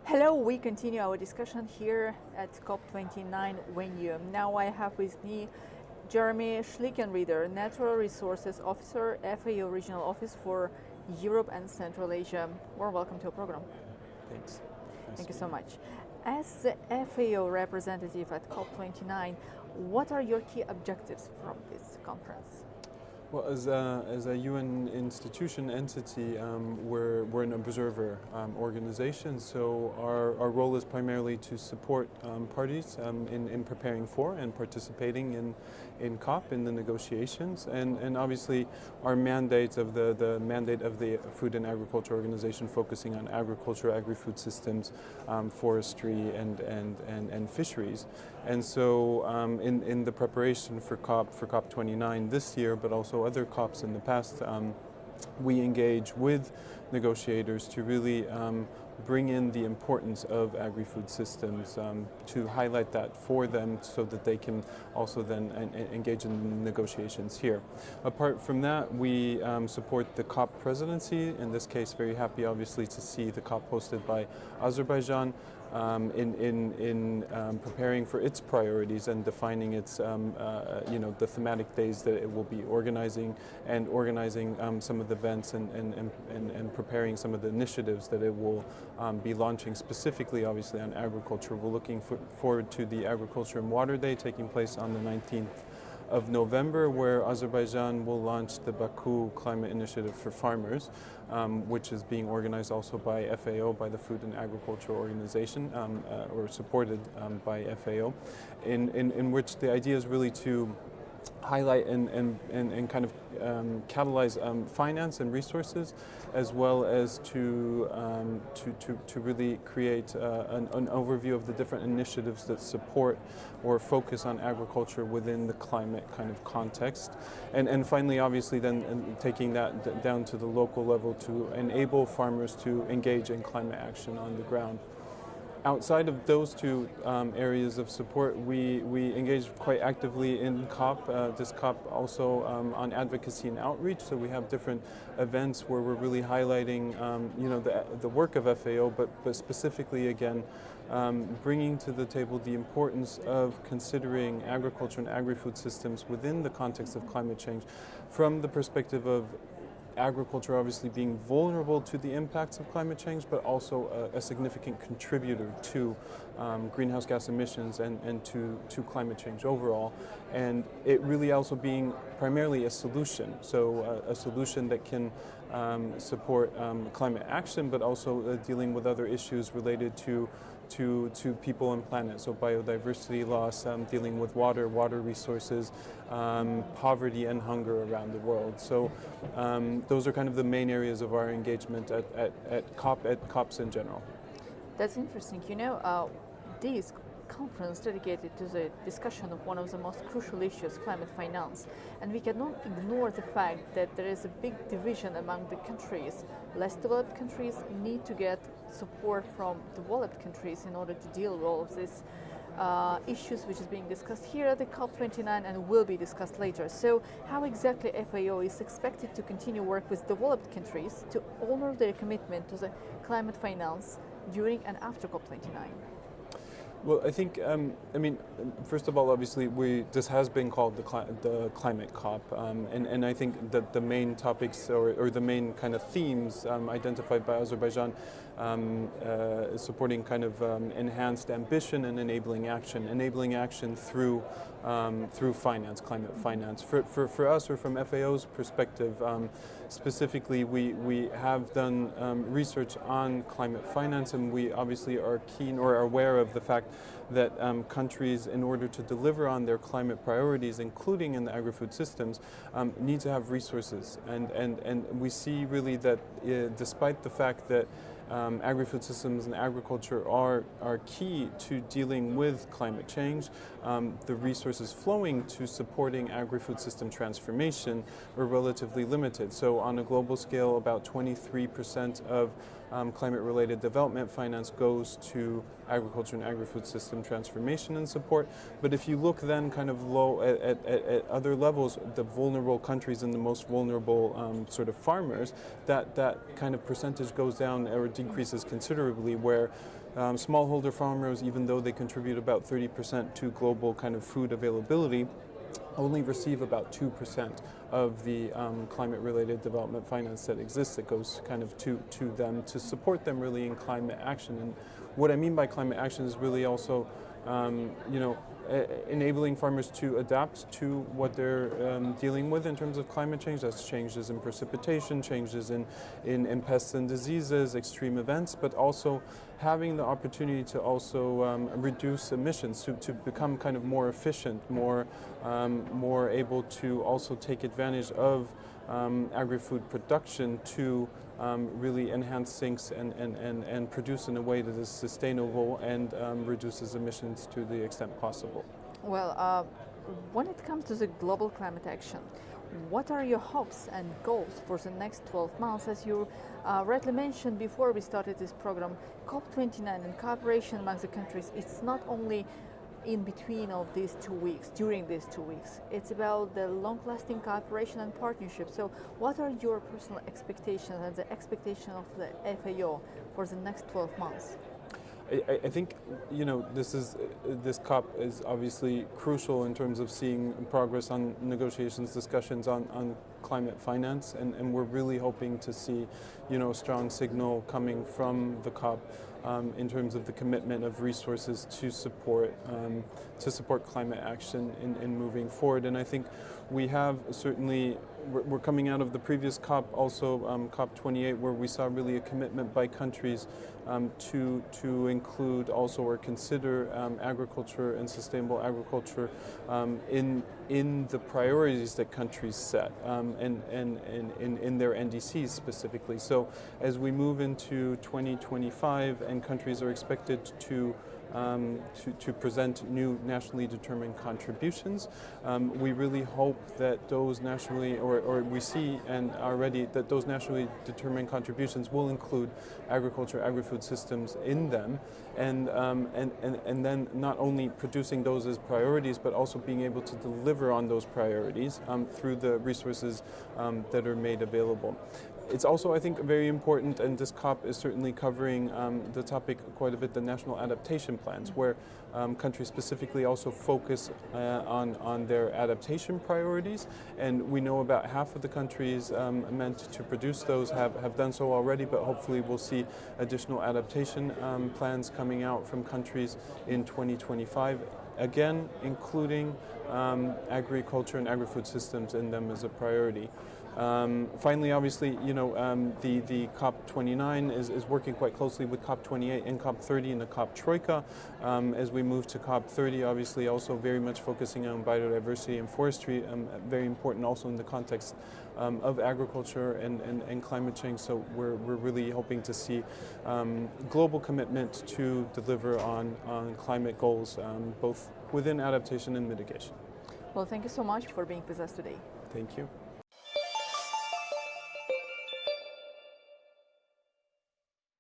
Hello, we continue our discussion here at COP29 venue. Now I have with me Jeremy Schlickenrieder, Natural Resources Officer, FAO Regional Office for Europe and Central Asia. Warm welcome to our program. Thanks. Thank you so much. As the FAO representative at COP29, what are your key objectives from this conference? Well, as a UN institution entity, we're an observer organization, so our role is primarily to support parties in preparing for and participating in COP, in the negotiations, and obviously our mandate of the mandate of the Food and Agriculture Organization focusing on agriculture, agri-food systems, forestry, and fisheries. And so in the preparation for COP29 this year, but also other COPs in the past, we engage with negotiators to really bring in the importance of agri-food systems, to highlight that for them so that they can also then engage in negotiations here. Apart from that, we support the COP presidency. In this case, very happy obviously to see the COP hosted by Azerbaijan in preparing for its priorities and defining its, the thematic days that it will be organizing some of the events and preparing some of the initiatives that it will be launching specifically, obviously, on agriculture. We're looking forward to the Agriculture and Water Day taking place on the 19th of November, where Azerbaijan will launch the Baku Climate Initiative for farmers, which is being organized also by FAO, by the Food and Agriculture Organization, or supported by FAO, in which the idea is really to highlight and kind of catalyze finance and resources, as well as to really create an overview of the different initiatives that support or focus on agriculture within the climate kind of context, and finally, obviously, then taking that down to the local level to enable farmers to engage in climate action on the ground. Outside of those two areas of support, we engage quite actively in COP. This COP also on advocacy and outreach. So we have different events where we're really highlighting, the work of FAO, but specifically again, bringing to the table the importance of considering agriculture and agri-food systems within the context of climate change, from the perspective of agriculture obviously being vulnerable to the impacts of climate change, but also a significant contributor to greenhouse gas emissions and to climate change overall. And it really also being primarily a solution, so a solution that can support climate action, but also dealing with other issues related to people and planet, so biodiversity loss, dealing with water resources, poverty and hunger around the world. So those are kind of the main areas of our engagement at COPs in general. That's interesting. This conference dedicated to the discussion of one of the most crucial issues, climate finance. And we cannot ignore the fact that there is a big division among the countries. Less developed countries need to get support from developed countries in order to deal with all of these issues which is being discussed here at the COP29 and will be discussed later. So how exactly FAO is expected to continue work with developed countries to honor their commitment to the climate finance during and after COP29? Well, I think, first of all, obviously, this has been called the Climate COP, and I think that the main topics or the main kind of themes identified by Azerbaijan supporting kind of enhanced ambition and enabling action through finance, climate finance. For us, or from FAO's perspective, specifically, we have done research on climate finance, and we obviously are keen or are aware of the fact that countries, in order to deliver on their climate priorities, including in the agri-food systems, need to have resources. And we see really that despite the fact that agri-food systems and agriculture are key to dealing with climate change, the resources flowing to supporting agri-food system transformation are relatively limited. So on a global scale, about 23% of climate-related development finance goes to agriculture and agri-food systems some transformation and support. But if you look then kind of low at other levels, the vulnerable countries and the most vulnerable sort of farmers, that kind of percentage goes down or decreases considerably, where smallholder farmers, even though they contribute about 30% to global kind of food availability, only receive about 2% of the climate-related development finance that exists, that goes kind of to them to support them really in climate action. And what I mean by climate action is really also, enabling farmers to adapt to what they're dealing with in terms of climate change. That's changes in precipitation, changes in pests and diseases, extreme events, but also having the opportunity to also reduce emissions, to become kind of more efficient, more able to also take advantage of agri-food production to really enhance sinks and produce in a way that is sustainable and reduces emissions to the extent possible. Well, when it comes to the global climate action, what are your hopes and goals for the next 12 months? As you rightly mentioned before we started this program, COP29 and cooperation among the countries, it's not only in between of these 2 weeks, during these 2 weeks. It's about the long-lasting cooperation and partnership. So what are your personal expectations and the expectation of the FAO for the next 12 months? I think, this COP is obviously crucial in terms of seeing progress on negotiations, discussions on climate finance, and we're really hoping to see, a strong signal coming from the COP in terms of the commitment of resources to support climate action in moving forward. And I think we have certainly, we're coming out of the previous COP, also COP28, where we saw really a commitment by countries to include also or consider agriculture and sustainable agriculture in the priorities that countries set and in their NDCs specifically. So as we move into 2025 and countries are expected to present new nationally determined contributions, we really hope that those nationally, or we see and already that those nationally determined contributions will include agriculture, agri-food systems in them, and then not only producing those as priorities, but also being able to deliver on those priorities through the resources that are made available. It's also, I think, very important, and this COP is certainly covering the topic quite a bit, the national adaptation plans, where countries specifically also focus on their adaptation priorities. And we know about half of the countries meant to produce those have done so already, but hopefully we'll see additional adaptation plans coming out from countries in 2025. Again, including agriculture and agri-food systems in them as a priority. Finally, obviously, the COP29 is working quite closely with COP28 and COP30 and the COP Troika. As we move to COP30, obviously also very much focusing on biodiversity and forestry, very important also in the context of agriculture and climate change. So we're really hoping to see global commitment to deliver on climate goals, both within adaptation and mitigation. Well, thank you so much for being with us today. Thank you.